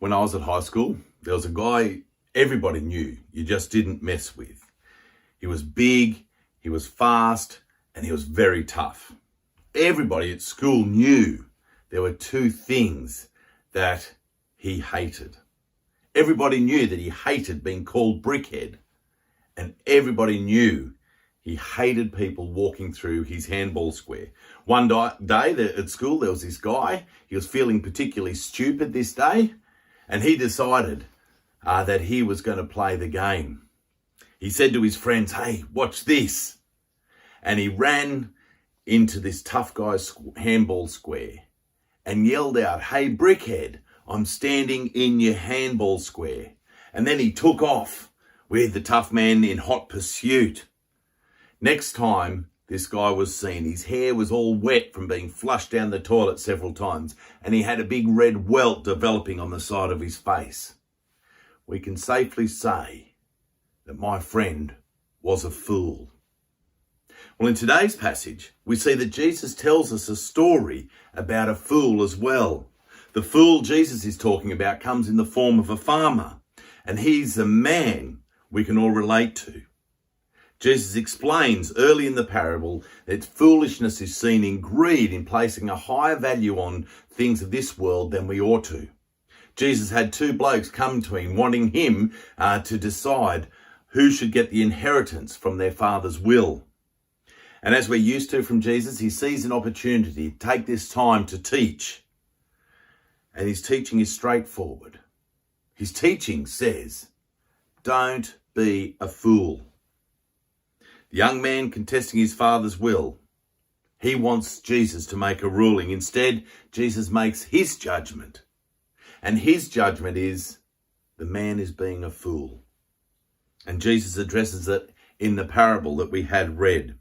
When I was at high school, there was a guy everybody knew you just didn't mess with. He was big, he was fast, and he was very tough. Everybody at school knew there were two things that he hated. Everybody knew that he hated being called Brickhead, and everybody knew he hated people walking through his handball square. One day at school, there was this guy. He was feeling particularly stupid this day, and he decided that he was going to play the game. He said to his friends, "Hey, watch this." And he ran into this tough guy's handball square and yelled out, "Hey, Brickhead, I'm standing in your handball square." And then he took off with the tough man in hot pursuit. Next time this guy was seen, his hair was all wet from being flushed down the toilet several times, and he had a big red welt developing on the side of his face. We can safely say that my friend was a fool. Well, in today's passage, we see that Jesus tells us a story about a fool as well. The fool Jesus is talking about comes in the form of a farmer, and he's a man we can all relate to. Jesus explains early in the parable that foolishness is seen in greed, in placing a higher value on things of this world than we ought to. Jesus had two blokes come to him wanting him to decide who should get the inheritance from their father's will. And as we're used to from Jesus, he sees an opportunity to take this time to teach. And his teaching is straightforward. His teaching says, don't be a fool. The young man contesting his father's will, he wants Jesus to make a ruling. Instead, Jesus makes his judgment. And his judgment is, the man is being a fool. And Jesus addresses it in the parable that we had read.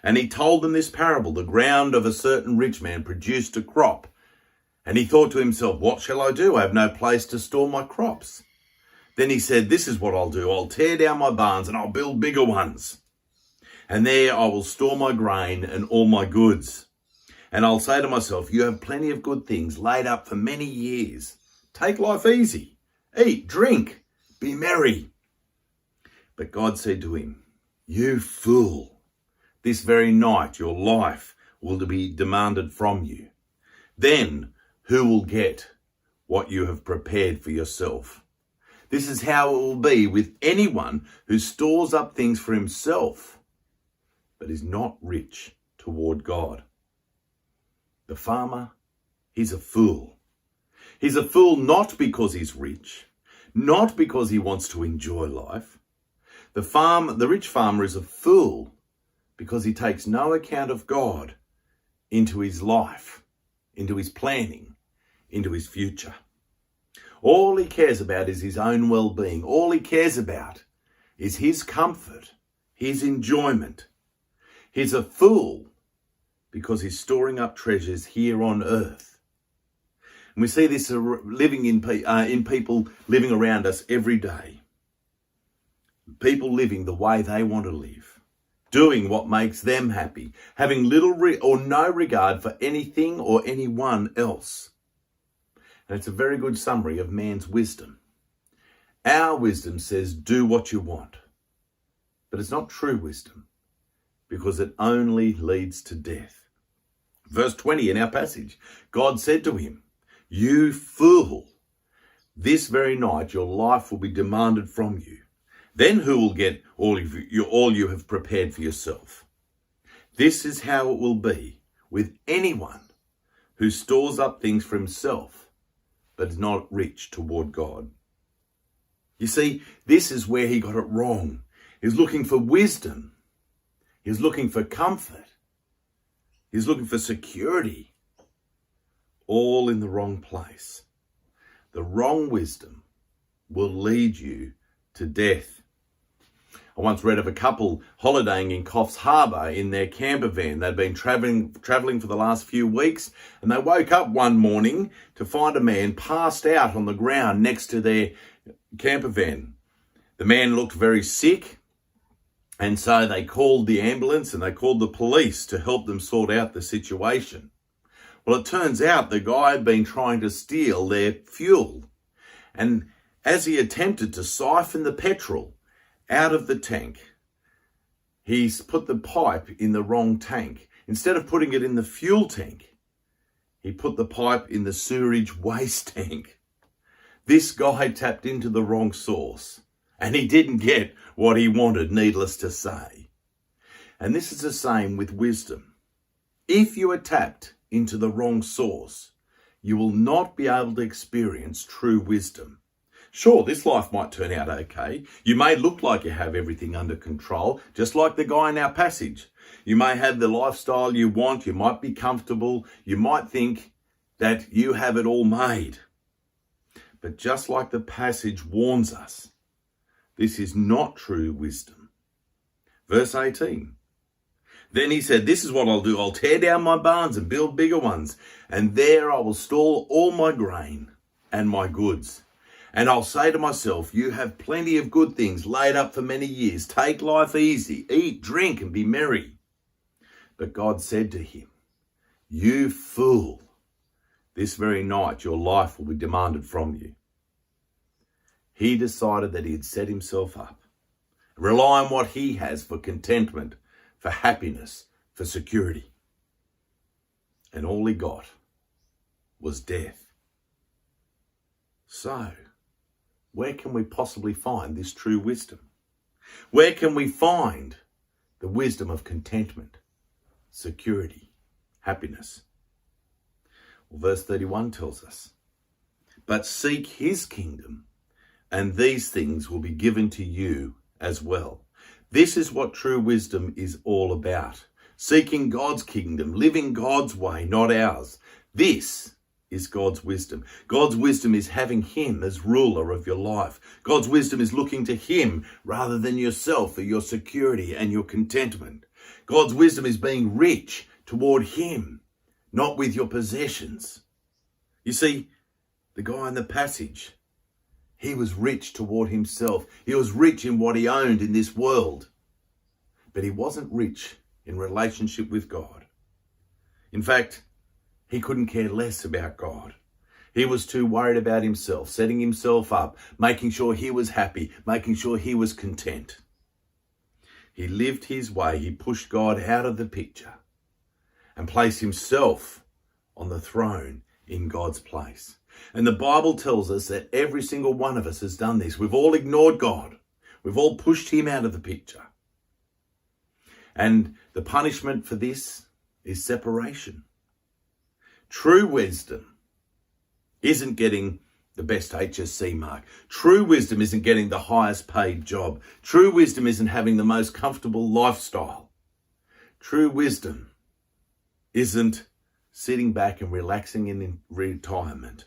And he told them this parable: the ground of a certain rich man produced a crop. And he thought to himself, what shall I do? I have no place to store my crops. Then he said, this is what I'll do. I'll tear down my barns and I'll build bigger ones. And there I will store my grain and all my goods. And I'll say to myself, you have plenty of good things laid up for many years. Take life easy. Eat, drink, be merry. But God said to him, you fool, this very night your life will be demanded from you. Then who will get what you have prepared for yourself? This is how it will be with anyone who stores up things for himself, but is not rich toward God. The farmer, he's a fool. He's a fool not because he's rich, not because he wants to enjoy life. The rich farmer is a fool because he takes no account of God into his life, into his planning, into his future. All he cares about is his own well-being. All he cares about is his comfort, his enjoyment. He's a fool because he's storing up treasures here on earth. And we see this living in people living around us every day. People living the way they want to live, doing what makes them happy, having little or no regard for anything or anyone else. And it's a very good summary of man's wisdom. Our wisdom says, do what you want. But it's not true wisdom, because it only leads to death. Verse 20 in our passage, God said to him, you fool, this very night your life will be demanded from you. Then who will get all you have prepared for yourself? This is how it will be with anyone who stores up things for himself, but is not rich toward God. You see, this is where he got it wrong. He's looking for wisdom. He's looking for comfort. He's looking for security. All in the wrong place. The wrong wisdom will lead you to death. I once read of a couple holidaying in Coffs Harbour in their camper van. They'd been travelling for the last few weeks, and they woke up one morning to find a man passed out on the ground next to their camper van. The man looked very sick, and so they called the ambulance and they called the police to help them sort out the situation. Well, it turns out the guy had been trying to steal their fuel, And as he attempted to siphon the petrol out of the tank, he's put the pipe in the wrong tank. Instead of putting it in the fuel tank, he put the pipe in the sewerage waste tank. This guy tapped into the wrong source, and he didn't get what he wanted, needless to say. And this is the same with wisdom. If you are tapped into the wrong source, you will not be able to experience true wisdom. Sure, this life might turn out okay. You may look like you have everything under control, just like the guy in our passage. You may have the lifestyle you want. You might be comfortable. You might think that you have it all made. But just like the passage warns us, this is not true wisdom. Verse 18. Then he said, this is what I'll do. I'll tear down my barns and build bigger ones, and there I will store all my grain and my goods. And I'll say to myself, you have plenty of good things laid up for many years. Take life easy, eat, drink, and be merry. But God said to him, you fool, this very night your life will be demanded from you. He decided that he had set himself up. Rely on what he has for contentment, for happiness, for security. And all he got was death. So, where can we possibly find this true wisdom? Where can we find the wisdom of contentment, security, happiness? Well, verse 31 tells us, but seek his kingdom, and these things will be given to you as well. This is what true wisdom is all about. Seeking God's kingdom, living God's way, not ours. This is God's wisdom. God's wisdom is having him as ruler of your life. God's wisdom is looking to him rather than yourself for your security and your contentment. God's wisdom is being rich toward him, not with your possessions. You see, the guy in the passage, he was rich toward himself. He was rich in what he owned in this world. But he wasn't rich in relationship with God. In fact, he couldn't care less about God. He was too worried about himself, setting himself up, making sure he was happy, making sure he was content. He lived his way. He pushed God out of the picture and placed himself on the throne in God's place. And the Bible tells us that every single one of us has done this. We've all ignored God. We've all pushed him out of the picture. And the punishment for this is separation. True wisdom isn't getting the best HSC mark. True wisdom isn't getting the highest paid job. True wisdom isn't having the most comfortable lifestyle. True wisdom isn't sitting back and relaxing in retirement.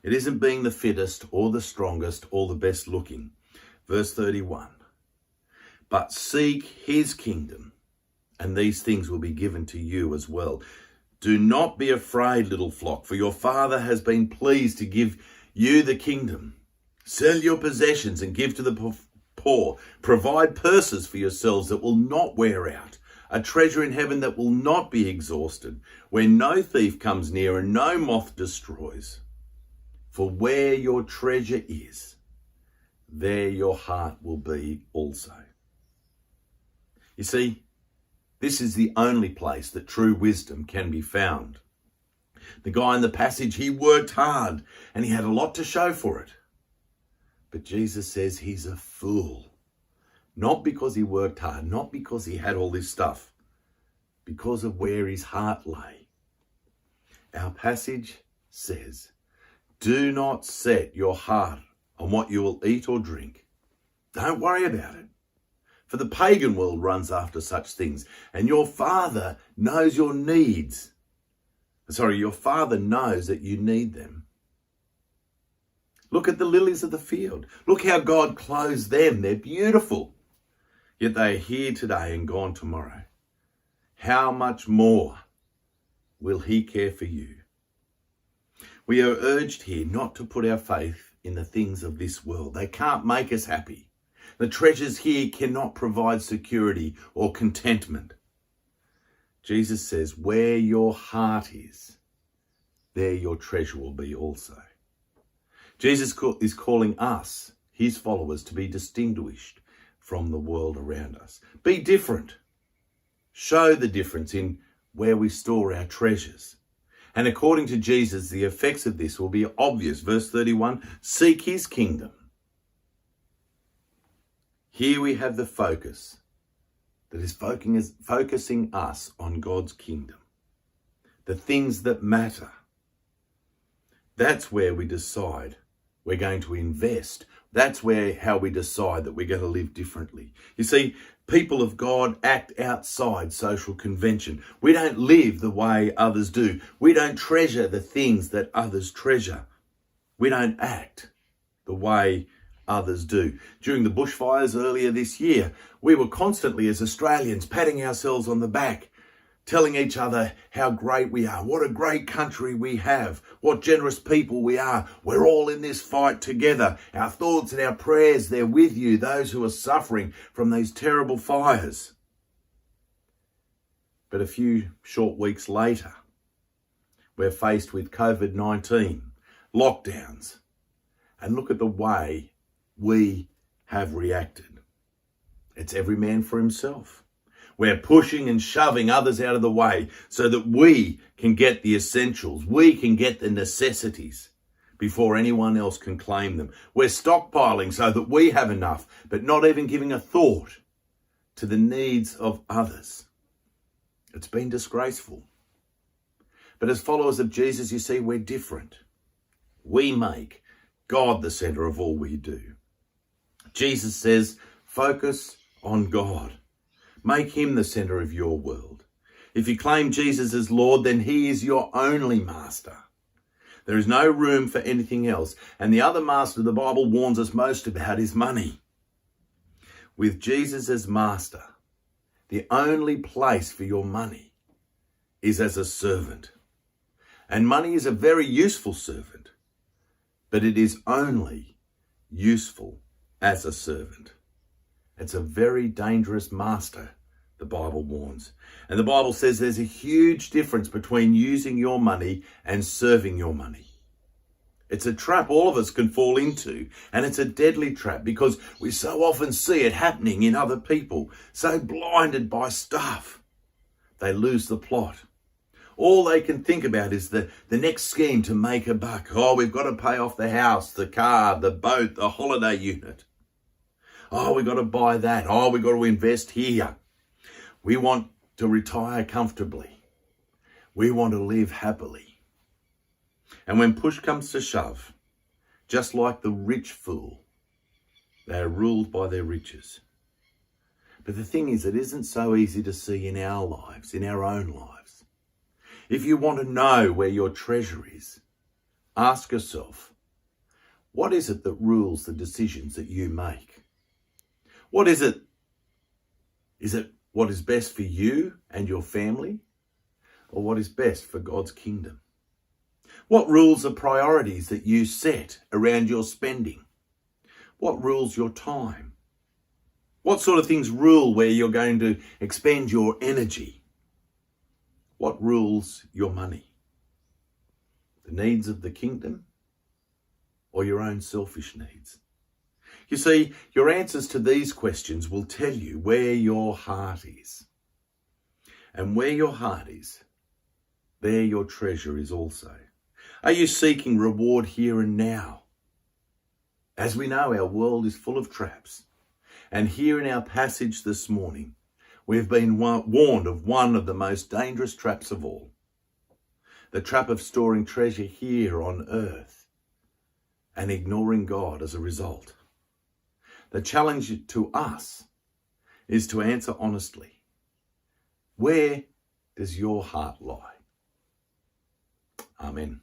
It isn't being the fittest or the strongest or the best looking. Verse 31. But seek his kingdom, and these things will be given to you as well. Do not be afraid, little flock, for your Father has been pleased to give you the kingdom. Sell your possessions and give to the poor. Provide purses for yourselves that will not wear out, a treasure in heaven that will not be exhausted, where no thief comes near and no moth destroys. For where your treasure is, there your heart will be also. You see, this is the only place that true wisdom can be found. The guy in the passage, he worked hard and he had a lot to show for it. But Jesus says he's a fool. Not because he worked hard, not because he had all this stuff, because of where his heart lay. Our passage says, do not set your heart on what you will eat or drink. Don't worry about it. For the pagan world runs after such things, and your Father knows your needs. Your Father knows that you need them. Look at the lilies of the field. Look how God clothes them. They're beautiful. Yet they are here today and gone tomorrow. How much more will he care for you? We are urged here not to put our faith in the things of this world. They can't make us happy. The treasures here cannot provide security or contentment. Jesus says, where your heart is, there your treasure will be also. Jesus is calling us, his followers, to be distinguished from the world around us. Be different. Show the difference in where we store our treasures. And according to Jesus, the effects of this will be obvious. Verse 31, seek his kingdom. Here we have the focus that is focusing us on God's kingdom. The things that matter. That's where we decide we're going to invest. That's how we decide that we're going to live differently. You see, people of God act outside social convention. We don't live the way others do. We don't treasure the things that others treasure. We don't act the way others do. During the bushfires earlier this year, we were constantly, as Australians, patting ourselves on the back, telling each other how great we are, what a great country we have, what generous people we are. We're all in this fight together. Our thoughts and our prayers, they're with you, those who are suffering from these terrible fires. But a few short weeks later, we're faced with COVID-19, lockdowns, and look at the way we have reacted. It's every man for himself. We're pushing and shoving others out of the way so that we can get the essentials. We can get the necessities before anyone else can claim them. We're stockpiling so that we have enough, but not even giving a thought to the needs of others. It's been disgraceful. But as followers of Jesus, you see, we're different. We make God the center of all we do. Jesus says, focus on God. Make him the center of your world. If you claim Jesus as Lord, then he is your only master. There is no room for anything else. And the other master the Bible warns us most about is money. With Jesus as master, the only place for your money is as a servant. And money is a very useful servant, but it is only useful as a servant. It's a very dangerous master, the Bible warns. And the Bible says there's a huge difference between using your money and serving your money. It's a trap all of us can fall into, and it's a deadly trap because we so often see it happening in other people, so blinded by stuff, they lose the plot. All they can think about is the next scheme to make a buck. Oh, we've got to pay off the house, the car, the boat, the holiday unit. Oh, we've got to buy that. Oh, we've got to invest here. We want to retire comfortably. We want to live happily. And when push comes to shove, just like the rich fool, they are ruled by their riches. But the thing is, it isn't so easy to see in our lives, in our own lives. If you want to know where your treasure is, ask yourself, what is it that rules the decisions that you make? What is it? Is it what is best for you and your family, or what is best for God's kingdom? What rules the priorities that you set around your spending? What rules your time? What sort of things rule where you're going to expend your energy? What rules your money? The needs of the kingdom or your own selfish needs? You see, your answers to these questions will tell you where your heart is. And where your heart is, there your treasure is also. Are you seeking reward here and now? As we know, our world is full of traps. And here in our passage this morning, we've been warned of one of the most dangerous traps of all. The trap of storing treasure here on earth and ignoring God as a result. The challenge to us is to answer honestly. Where does your heart lie? Amen.